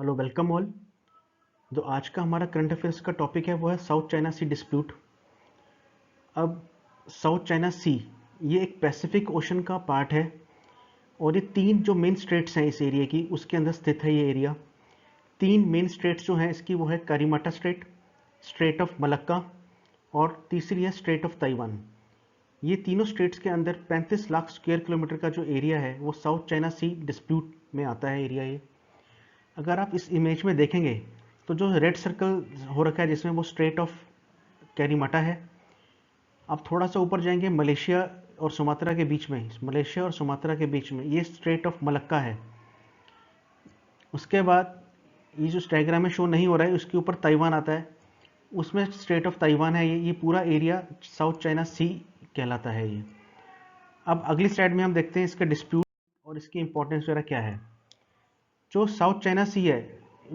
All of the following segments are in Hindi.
Hello welcome all. जो आज का हमारा करंट अफेयर्स का टॉपिक है वो है साउथ चाइना सी डिस्प्यूट। अब साउथ चाइना सी ये एक पैसिफिक ओशन का पार्ट है और ये तीन जो मेन स्ट्रेट्स हैं इस एरिया की उसके अंदर स्थित है ये एरिया। तीन मेन स्ट्रेट्स जो हैं इसकी वो है कारीमाटा स्ट्रेट, स्ट्रेट ऑफ मलक्का और तीसरी है स्ट्रेट ऑफ ताइवान। ये तीनों स्ट्रेट्स के अंदर 35 लाख स्क्वायर किलोमीटर का जो एरिया है वो साउथ चाइना सी डिस्प्यूट में आता है एरिया ये। अगर आप इस इमेज में देखेंगे तो जो रेड सर्कल हो रखा है जिसमें वो स्ट्रेट ऑफ कैरीमाटा है। आप थोड़ा सा ऊपर जाएंगे मलेशिया और सुमात्रा के बीच में, मलेशिया और सुमात्रा के बीच में ये स्ट्रेट ऑफ मलक्का है। उसके बाद ये जो डायग्राम में शो नहीं हो रहा है उसके ऊपर ताइवान आता है, उसमें स्ट्रेट ऑफ ताइवान है। ये पूरा एरिया साउथ चाइना सी कहलाता है ये। अब अगली स्लाइड में हम देखते हैं इसका डिस्प्यूट और इसकी इंपॉर्टेंस वगैरह क्या है। जो साउथ चाइना सी है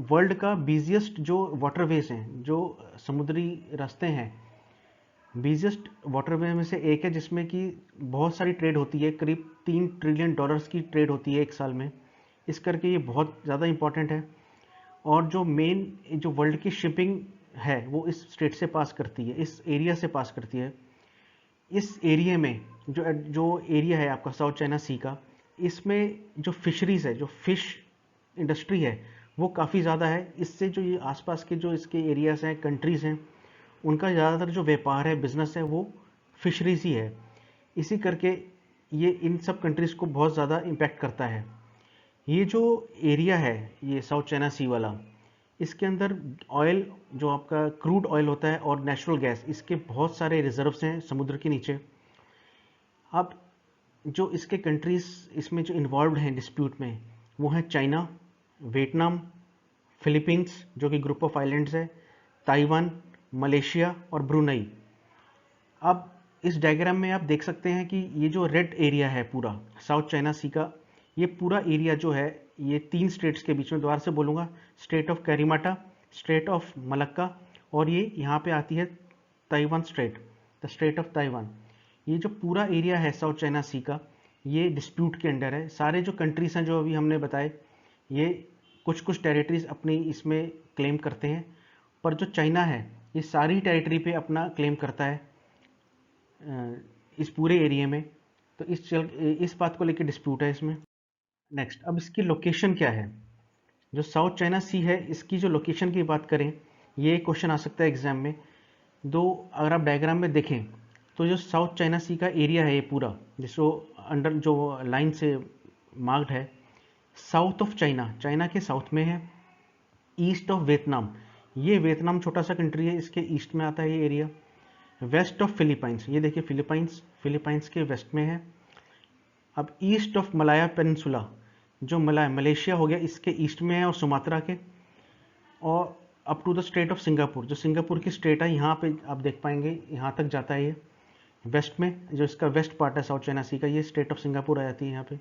वर्ल्ड का बिजिएस्ट जो वाटरवेज हैं, जो समुद्री रास्ते हैं, बिजिएस्ट वाटरवे में से एक है जिसमें कि बहुत सारी ट्रेड होती है। करीब $3 ट्रिलियन की ट्रेड होती है एक साल में। इस करके ये बहुत ज़्यादा इम्पॉर्टेंट है। और जो मेन जो वर्ल्ड की शिपिंग है वो इस स्ट्रेट से पास करती है, इस एरिया से पास करती है। इस एरिया में जो जो एरिया है आपका साउथ चाइना सी का, इसमें जो फिशरीज़ है, जो फिश इंडस्ट्री है वो काफ़ी ज़्यादा है। इससे जो ये आसपास के जो इसके एरियाज़ हैं, कंट्रीज़ हैं, उनका ज़्यादातर जो व्यापार है, बिजनेस है, वो फिशरीज ही है। इसी करके ये इन सब कंट्रीज़ को बहुत ज़्यादा इम्पैक्ट करता है। ये जो एरिया है ये साउथ चाइना सी वाला, इसके अंदर ऑयल जो आपका क्रूड ऑयल होता है और नेचुरल गैस, इसके बहुत सारे रिजर्व्स हैं समुद्र के नीचे। अब जो इसके कंट्रीज़ इसमें जो इन्वॉल्व हैं डिस्प्यूट में वो हैं चाइना, वियतनाम, फिलीपींस जो कि ग्रुप ऑफ आइलैंड्स है, ताइवान, मलेशिया और ब्रुनई। अब इस डायग्राम में आप देख सकते हैं कि ये जो रेड एरिया है पूरा साउथ चाइना सी का, ये पूरा एरिया जो है ये तीन स्टेट्स के बीच में, दोबारा से बोलूँगा, state of Karimata, state of Malacca और ये यहाँ पे आती है Taiwan strait, the strait of Taiwan. ये जो पूरा एरिया है साउथ चाइना सी का ये डिस्प्यूट के अंडर है। सारे जो कंट्रीज हैं जो अभी हमने बताए ये कुछ कुछ टेरिटरीज अपनी इसमें क्लेम करते हैं, पर जो चाइना है ये सारी टेरिटरी पे अपना क्लेम करता है इस पूरे एरिया में। तो इस बात को लेकर डिस्प्यूट है इसमें। नेक्स्ट, अब इसकी लोकेशन क्या है। जो साउथ चाइना सी है इसकी जो लोकेशन की बात करें, ये क्वेश्चन आ सकता है एग्जाम में। दो अगर आप डायग्राम में देखें तो जो साउथ चाइना सी का एरिया है ये पूरा, जिसको अंडर जो लाइन से मार्क्ड है, साउथ ऑफ चाइना, चाइना के साउथ में है। ईस्ट ऑफ वियतनाम, ये वियतनाम छोटा सा कंट्री है, इसके ईस्ट में आता है ये एरिया। वेस्ट ऑफ फिलीपाइंस, ये देखिए फिलीपाइंस, फिलीपाइंस के वेस्ट में है। अब ईस्ट ऑफ मलाया पेनिनसुला, जो मलेशिया हो गया, इसके ईस्ट में है और सुमात्रा के। और up to the state of Singapore, जो सिंगापुर की स्टेट है यहाँ पे आप देख पाएंगे यहाँ तक जाता है ये वेस्ट में। जो इसका वेस्ट पार्ट है साउथ चाइना सी का, ये स्टेट ऑफ सिंगापुर आ जाती है यहाँ पे।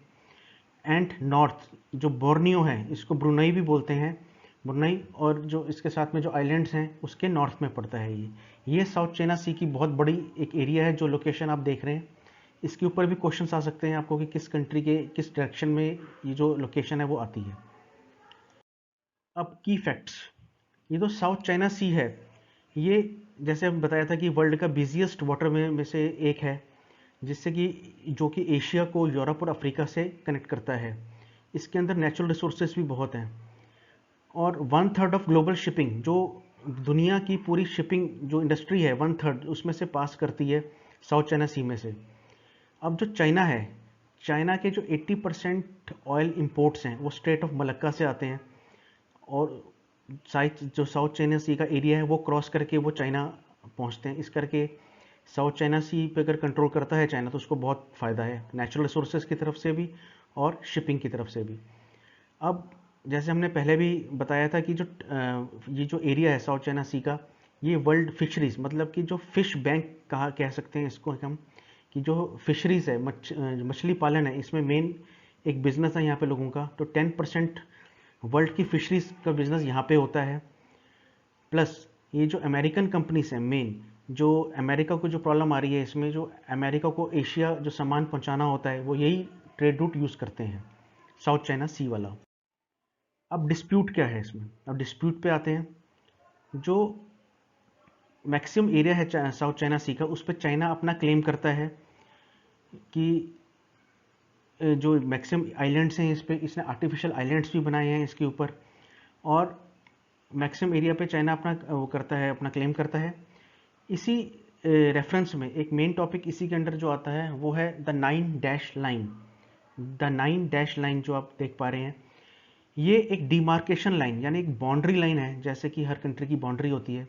एंड नॉर्थ जो बोर्नियो है, इसको ब्रुनई भी बोलते हैं, ब्रुनई और जो इसके साथ में जो आइलैंड्स हैं उसके नॉर्थ में पड़ता है ये साउथ चाइना सी की बहुत बड़ी एक एरिया है। जो लोकेशन आप देख रहे हैं इसके ऊपर भी क्वेश्चंस आ सकते हैं आपको कि किस कंट्री के किस डायरेक्शन में ये जो लोकेशन है वो आती है। अब की फैक्ट्स, ये तो साउथ चाइना सी है, ये जैसे हम बताया था कि वर्ल्ड का बिजिएस्ट वाटर में से एक है, जिससे कि जो कि एशिया को यूरोप और अफ्रीका से कनेक्ट करता है। इसके अंदर नेचुरल रिसोर्सेज भी बहुत हैं और 1/3 ऑफ ग्लोबल शिपिंग, जो दुनिया की पूरी शिपिंग जो इंडस्ट्री है 1/3 उसमें से पास करती है साउथ चाइना सी में से। अब जो चाइना है, चाइना के जो 80% ऑयल इंपोर्ट्स हैं वो स्ट्रेट ऑफ मलक्का से आते हैं और जो साउथ चाइना सी का एरिया है वो क्रॉस करके वो चाइना पहुंचते हैं। इस करके साउथ चाइना सी पे अगर कंट्रोल करता है चाइना तो उसको बहुत फ़ायदा है नेचुरल रिसोर्सेज की तरफ से भी और शिपिंग की तरफ से भी। अब जैसे हमने पहले भी बताया था कि ये जो एरिया है साउथ चाइना सी का, ये वर्ल्ड फिशरीज, मतलब कि जो फिश बैंक कहा कह सकते हैं इसको हम, कि जो फिशरीज है, मछली पालन है, इसमें मेन एक बिजनेस है यहाँ पे लोगों का। तो 10% वर्ल्ड की फिशरीज का बिजनेस यहाँ पे होता है। प्लस ये जो अमेरिकन कंपनीज हैं मेन, जो अमेरिका को जो प्रॉब्लम आ रही है इसमें, जो अमेरिका को एशिया जो सामान पहुँचाना होता है वो यही ट्रेड रूट यूज़ करते हैं, साउथ चाइना सी वाला। अब डिस्प्यूट क्या है इसमें, अब डिस्प्यूट पे आते हैं। जो मैक्सिमम एरिया है साउथ चाइना सी का, उस पर चाइना अपना क्लेम करता है कि जो मैक्सिमम आइलैंड्स हैं इस पे, इसने आर्टिफिशियल आइलैंड्स भी बनाए हैं इसके ऊपर, और मैक्सिमम एरिया पे चाइना अपना वो करता है, अपना क्लेम करता है। इसी रेफरेंस में एक मेन टॉपिक इसी के अंडर जो आता है वो है the 9 dash line. The 9 dash line जो आप देख पा रहे हैं, ये एक डिमार्केशन लाइन यानी एक बाउंड्री लाइन है, जैसे कि हर कंट्री की बाउंड्री होती है।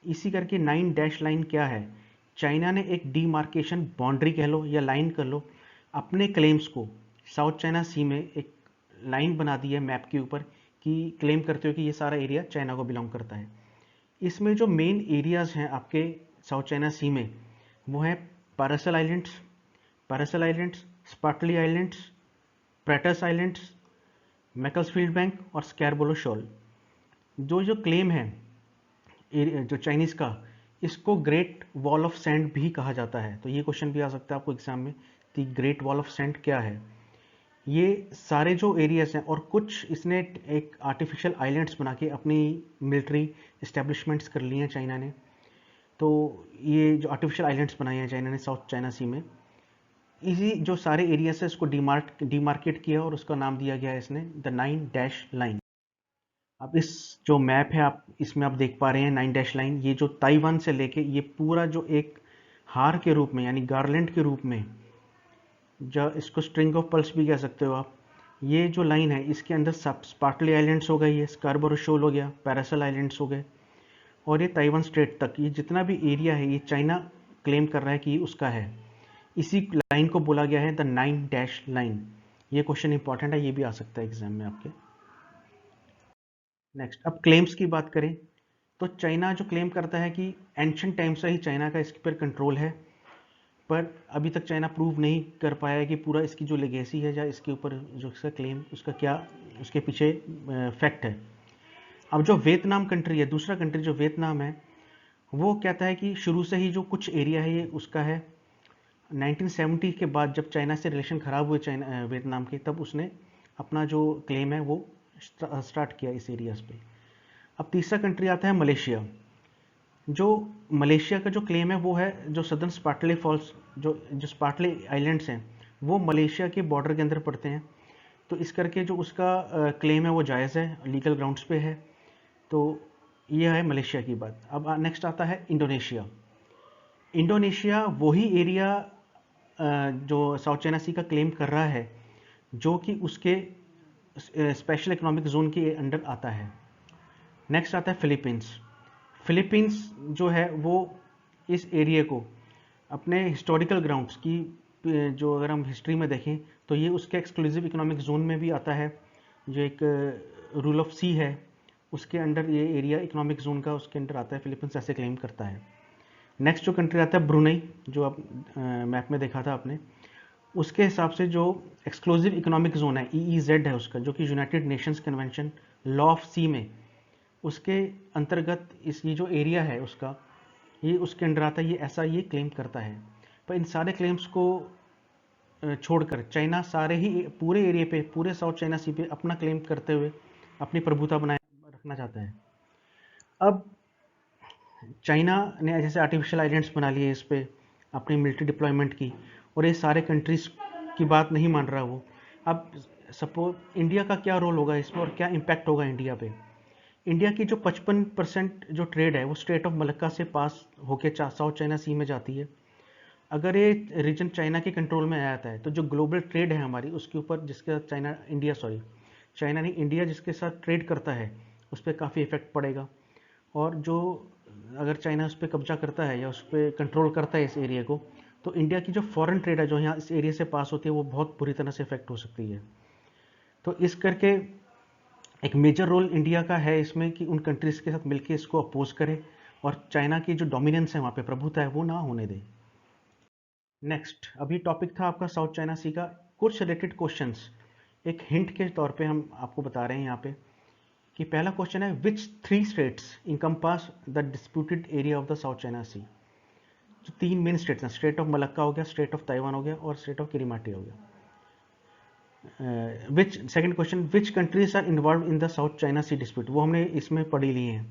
इसी करके 9 डैश लाइन क्या है, चाइना ने एक डिमार्केशन बाउंड्री कह लो या लाइन कर लो, अपने क्लेम्स को साउथ चाइना सी में एक लाइन बना दी है मैप के ऊपर, कि क्लेम करते हो कि ये सारा एरिया चाइना को बिलोंग करता है। इसमें जो मेन एरियाज हैं आपके साउथ चाइना सी में, वो है Paracel islands, Spratly islands, Pratas islands, Macclesfield bank और स्कैरबोलो शोल। जो जो क्लेम है जो चाइनीज़ का, इसको ग्रेट वॉल ऑफ सैंड भी कहा जाता है। तो ये क्वेश्चन भी आ सकता है आपको एग्जाम में कि ग्रेट वॉल ऑफ सैंड क्या है। ये सारे जो एरियाज हैं, और कुछ इसने एक आर्टिफिशियल आइलैंड्स बना के अपनी मिलिट्री इस्टेब्लिशमेंट्स कर लिए हैं चाइना ने। तो ये जो आर्टिफिशियल आइलैंड्स बनाए हैं चाइना ने साउथ चाइना सी में, इसी जो सारे एरियाज है इसको डिमार्केट किया और उसका नाम दिया गया है इसने द 9 डैश लाइन। अब इस जो मैप है आप इसमें आप देख पा रहे हैं 9 डैश लाइन, ये जो ताइवान से लेके ये पूरा जो एक हार के रूप में यानी गार्लैंड के रूप में, जो इसको स्ट्रिंग ऑफ पल्स भी कह सकते हो आप, ये जो लाइन है इसके अंदर सब स्पार्टली आइलैंड्स हो गए, ये स्कार्बरो शोल हो गया, पैरासल आइलैंड्स हो गए, और ये ताइवान स्ट्रेट तक, ये जितना भी एरिया है ये चाइना क्लेम कर रहा है कि ये उसका है। इसी लाइन को बोला गया है द 9 डैश लाइन। ये क्वेश्चन इंपॉर्टेंट है, ये भी आ सकता है एग्जाम में आपके। नेक्स्ट, अब क्लेम्स की बात करें तो चाइना जो क्लेम करता है कि एंशिएंट टाइम से ही चाइना का इसके पर कंट्रोल है, पर अभी तक चाइना प्रूव नहीं कर पाया है कि पूरा इसकी जो लेगेसी है या इसके ऊपर जो इसका क्लेम, उसका क्या उसके पीछे फैक्ट है। अब जो वियतनाम कंट्री है, दूसरा कंट्री जो वियतनाम है, वो कहता है कि शुरू से ही जो कुछ एरिया है ये उसका है। 1970 के बाद जब चाइना से रिलेशन ख़राब हुए चाइना वियतनाम के, तब उसने अपना जो क्लेम है वो स्टार्ट किया इस एरियाज पे। अब तीसरा कंट्री आता है मलेशिया। जो मलेशिया का जो क्लेम है वो है जो सदर्न स्पार्टले फॉल्स, जो जो स्पार्टले आइलैंड्स हैं वो मलेशिया के बॉर्डर के अंदर पड़ते हैं। तो इस करके जो उसका क्लेम है वो जायज़ है, लीगल ग्राउंड्स पे है। तो ये है मलेशिया की बात। अब नेक्स्ट आता है इंडोनेशिया। इंडोनेशिया वही एरिया जो साउथ चाइना सी का क्लेम कर रहा है, जो कि उसके स्पेशल इकोनॉमिक जोन के अंडर आता है। नेक्स्ट आता है फिलीपींस। फिलीपींस जो है वो इस एरिया को अपने हिस्टोरिकल ग्राउंड्स की, जो अगर हम हिस्ट्री में देखें तो ये उसके एक्सक्लूसिव इकोनॉमिक जोन में भी आता है। जो एक रूल ऑफ सी है उसके अंडर ये एरिया इकोनॉमिक जोन का उसके अंडर आता है। फिलीपींस ऐसे क्लेम करता है। नेक्स्ट जो कंट्री आता है ब्रुनई, जो आप मैप में देखा था आपने, उसके हिसाब से जो एक्सक्लूसिव इकोनॉमिक जोन है EEZ है उसका, जो कि United Nations convention law of sea में उसके अंतर्गत इस ये जो एरिया है उसका, ये उसके अंडर आता है। ये ऐसा ये क्लेम करता है। पर इन सारे क्लेम्स को छोड़कर चाइना सारे ही पूरे एरिया पे, पूरे साउथ चाइना सी पे अपना क्लेम करते हुए अपनी प्रभुता बनाए रखना चाहता है। अब चाइना ने जैसे आर्टिफिशियल आइलैंड्स बना लिए इस पे अपनी मिलिट्री डिप्लॉयमेंट की, और ये सारे कंट्रीज की बात नहीं मान रहा वो। अब सपोज इंडिया का क्या रोल होगा इसमें और क्या इम्पैक्ट होगा इंडिया पे। इंडिया की जो 55% जो ट्रेड है वो स्ट्रेट ऑफ मलक्का से पास होके साउथ चाइना सी में जाती है। अगर ये रीजन चाइना के कंट्रोल में आ जाता है तो जो ग्लोबल ट्रेड है हमारी उसके ऊपर, जिसके चाइना नहीं इंडिया जिसके साथ ट्रेड करता है, उस पर काफ़ी इफेक्ट पड़ेगा। और जो अगर चाइना उस पर कब्जा करता है या उस पर कंट्रोल करता है इस एरिया को, तो इंडिया की जो फॉरेन ट्रेड है जो यहाँ इस एरिया से पास होती है वो बहुत बुरी तरह से इफेक्ट हो सकती है। तो इस करके एक मेजर रोल इंडिया का है इसमें कि उन कंट्रीज़ के साथ मिलकर इसको अपोज करे और चाइना की जो डोमिनेंस है वहाँ पे, प्रभुता है, वो ना होने दे। नेक्स्ट, अभी टॉपिक था आपका साउथ चाइना सी का। कुछ रिलेटेड क्वेश्चंस एक हिंट के तौर पे हम आपको बता रहे हैं यहाँ पे कि पहला क्वेश्चन है which 3 states encompass the disputed area of the South China Sea. जो 3 मेन स्टेट्स हैं, स्टेट ऑफ मलक्का हो गया, स्टेट ऑफ ताइवान हो गया और स्टेट ऑफ किरिमाटी हो गया। Which second question, which countries are involved in the South China Sea dispute, वो हमने इसमें पढ़ी ली है।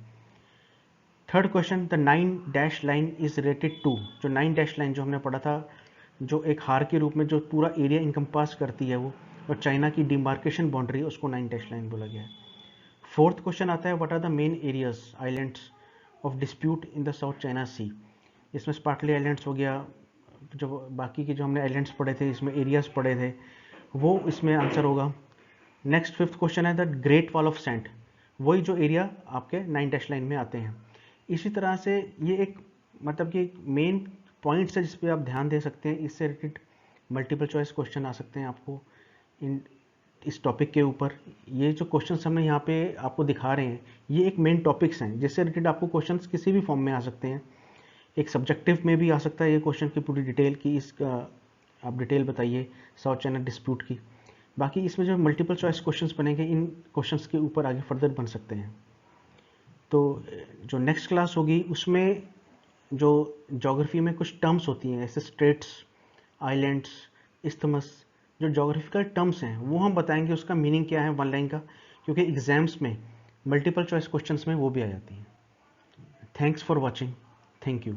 Third question, the 9 dash line is related to, जो 9 डैश लाइन जो हमने पढ़ा था, जो एक हार के रूप में जो पूरा एरिया इनकम्पास करती है वो, और चाइना की डिमार्केशन बाउंड्री, उसको 9 डैश लाइन बोला गया है। फोर्थ क्वेश्चन आता है, what are the main areas islands of dispute in the South China Sea, इसमें स्पार्टली आइलैंड्स हो गया, जो बाकी के जो हमने आइलैंड्स पढ़े थे इसमें एरियाज पढ़े थे, वो इसमें आंसर होगा। नेक्स्ट फिफ्थ क्वेश्चन है the great wall of sand, वही जो एरिया आपके 9 डैश लाइन में आते हैं। इसी तरह से ये एक मतलब कि मेन पॉइंट्स है जिस पे आप ध्यान दे सकते हैं, इससे रिलेटेड मल्टीपल चॉइस क्वेश्चन आ सकते हैं आपको इन इस टॉपिक के ऊपर। ये जो क्वेश्चंस हमने यहाँ पे आपको दिखा रहे हैं, ये एक मेन टॉपिक्स हैं जिससे रिलेटेड आपको क्वेश्चंस किसी भी फॉर्म में आ सकते हैं। एक सब्जेक्टिव में भी आ सकता है ये क्वेश्चन की पूरी डिटेल की, इसका आप डिटेल बताइए साउथ चाइना डिस्प्यूट की। बाकी इसमें जो मल्टीपल चॉइस क्वेश्चंस बनेंगे, इन क्वेश्चंस के ऊपर आगे फर्दर बन सकते हैं। तो जो नेक्स्ट क्लास होगी उसमें जो ज्योग्राफी में कुछ टर्म्स होती हैं, ऐसे स्ट्रेट्स, आइलैंड्स, इस्थमस, जो ज्योग्राफिकल टर्म्स हैं वो हम बताएंगे उसका मीनिंग क्या है वन लाइन का, क्योंकि एग्जाम्स में मल्टीपल चॉइस क्वेश्चंस में वो भी आ जाती हैं। Thanks for watching, thank you.